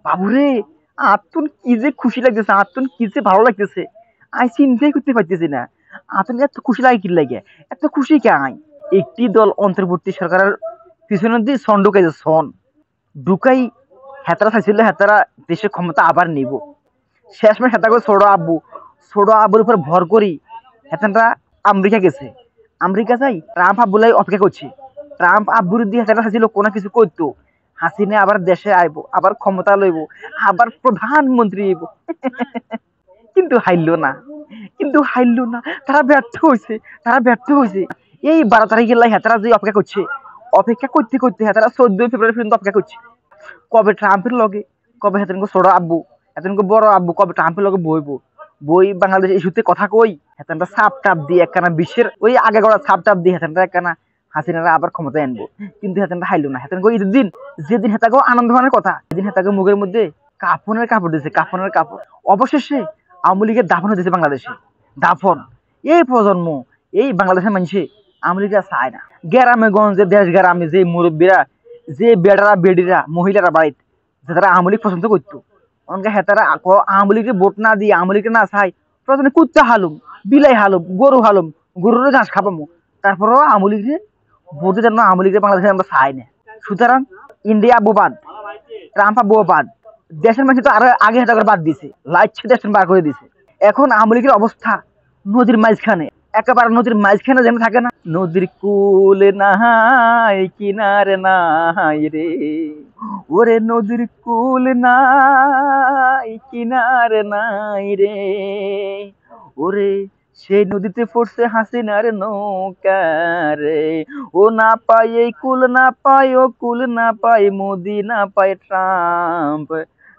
বাবুরে, আতুন কি যে খুশি লাগতেছে, আতুন কি যে ভালো লাগতেছে, আই চিন্তাই করতে পারতেছি না। আতুন এত খুশি লাগে কি লাগে, এত খুশি কে আই। একটি দল অন্তর্বর্তী সরকারের পিছনে দিয়ে সন ঢুকাইছে, সন ঢুকাই হেতারা চাইছিল হেতারা দেশের ক্ষমতা আবার নিব। শেষমেশ হেতা করে ছোট আব্বুর উপর ভর করি হেতানরা আমেরিকা গেছে। আমেরিকা যাই ট্রাম্প আব্বুলাই অপেক্ষা করছে। ট্রাম্প আব্বুর দিয়ে হেতারা চাইছিল কোনো কিছু করতো, হাসিনা আবার দেশে আইব, আবার ক্ষমতা লইব, আবার প্রধানমন্ত্রী হইব। কিন্তু হাইল না, কিন্তু হাইল না, তারা ব্যর্থ হয়েছে, তারা ব্যর্থ হয়েছে। এই 12 তারিখের লাই হেতারা যে অপেক্ষা করছে, অপেক্ষা করতে করতে হেতারা 14 ফেব্রুয়ারি পর্যন্ত অপেক্ষা করছে। কবে ট্রাম্পের লগে, কবে হেতেনকে ছোট আব্বু, হেতেনকে বড় আব্বু কবে ট্রাম্পের লগে বইবো, বই বাংলাদেশ ইস্যুতে কথা কই হেতেনটা সাপ টাপ দিয়ে একখানা বিশ্বের ওই আগে গড়া সাপ টাপ দিয়ে হেতেনটা একখানা হাসিনারা আবার ক্ষমতায় আনবো। কিন্তু হেতেনটা হাইলো না। হেতেন ঈদের দিন, যেদিন হেতাকেও আনন্দ হওয়ার কথা, সেদিন হেতাকে মুখের মধ্যে কাফনের কাপড় দিয়েছে, কাফনের কাপড়। অবশেষে আওয়ামী লীগের দাফন হয়েছে বাংলাদেশে, দাফন। এই প্রজন্ম, এই বাংলাদেশের মানুষে আওয়ামী লীগ চায় না। গ্রামে গঞ্জে দেশ গ্রামে যে মুরব্বীরা, যে বেড়ারা বেডিরা মহিলারা বাড়িতে যারা আওয়ামী লীগ পছন্দ করতো, অনকে হেতারা আওয়ামী লীগের ভোট না দিয়ে আওয়ামী লীগকে না চাই, প্রথমে কুত্তা হালুম, বিলাই হালুম, গরু হালুম, গরুর ঘাস খাবামু, তারপরেও আওয়ামী লীগের ভোটের জন্য আওয়ামী লীগের বাংলাদেশে আমরা চাই না। সুতরাং ইন্ডিয়া বোবাদ, ট্রাম্প বোবাদ, দেশের মানুষ তো আরো আগে হেতা করে বাদ দিছে, লাইট দেশ বার করে দিছে। এখন আওয়ামী লীগের অবস্থা নদীর মাঝখানে, একেবারে নদীর মাঝখানে যেন থাকে না, নদীর কূলে নাহাই কিনারে নাই রে, ওরে নদীর কূল নাই কিনারে নাই রে, ওরে সেই নদীতে পড়ছে হাসিনার নৌকা রে, ও না পাই এই কুল না পাই ও কুল না পাই মোদি না পাই ট্রাম্প,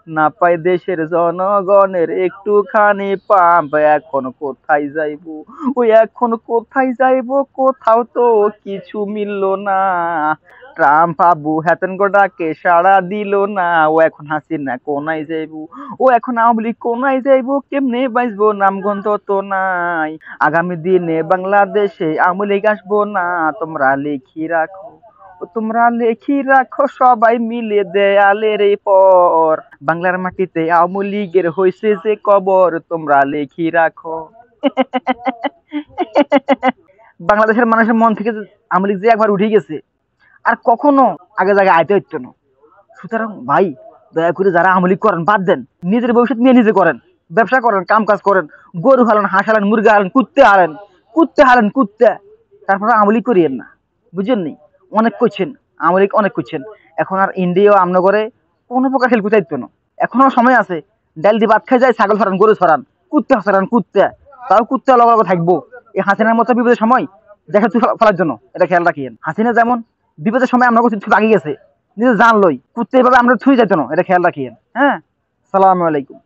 না পাই দেশের জনগণের একটুখানি পাম্প, এখন কোথায় যাইবো, ওই এখন কোথায় যাইবো, কোথাও তো কিছু মিলল না। ট্রাম্প আবু হেতেন গোটাকে সাড়া দিল না, ও এখন হাসিনা কোনায় যাইবো, ও এখন আওয়ামী লীগ কোনায় যাইবো, কেমনে বাঁচবো নামগন্ধ তো নাই। আগামী দিনে বাংলাদেশে আওয়ামী লীগ আসবো না, তোমরা লিখি রাখো, তোমরা লেখি রাখো সবাই মিলে দেয়ালের এই পর, বাংলার মাটিতে আওয়ামী লীগের হয়েছে যে কবর, তোমরা লেখি রাখো। বাংলাদেশের মানুষের মন থেকে আওয়ামী লীগ যে একবার উঠে গেছে, আর কখনো আগে জায়গায় আইতে হইতো না। সুতরাং ভাই, দয়া করে যারা আওয়ামী লীগ করেন বাদ দেন, নিজের ভবিষ্যৎ নিয়ে নিজে করেন, ব্যবসা করেন, কাম কাজ করেন, গরু হালেন, হাঁস হালেন, মুরগি হালেন, কুত্তে হালেন, কুত্তে হালেন, কুত্তে। তারপরে আওয়ামী লীগ করিয়েন না, বুঝছেন নি? অনেক করছেন, আওয়ামী লীগ অনেক করছেন। এখন আর ইন্ডিয়াও আমনা করে কোনো প্রকার হেল্প চাইতো না। এখনো সময় আছে, ডাল দিয়ে ভাত খাই যায়, ছাগল ছড়ান, গরু ছড়ান, কুত্তে ছড়ান, কুত্তে, তাও কুত্তে লগে থাকবো। এই হাসিনার মতো বিপদের সময় দেখা ফেলার জন্য এটা খেয়াল রাখিয়েন। হাসিনা যেমন বিপদের সময় আমরা কিছু আগে গেছে, নিজে জান লই কুত্তে এভাবে আমরা থুই যাইতো না, এটা খেয়াল রাখিয়েন। হ্যাঁ, সালাম আলাইকুম।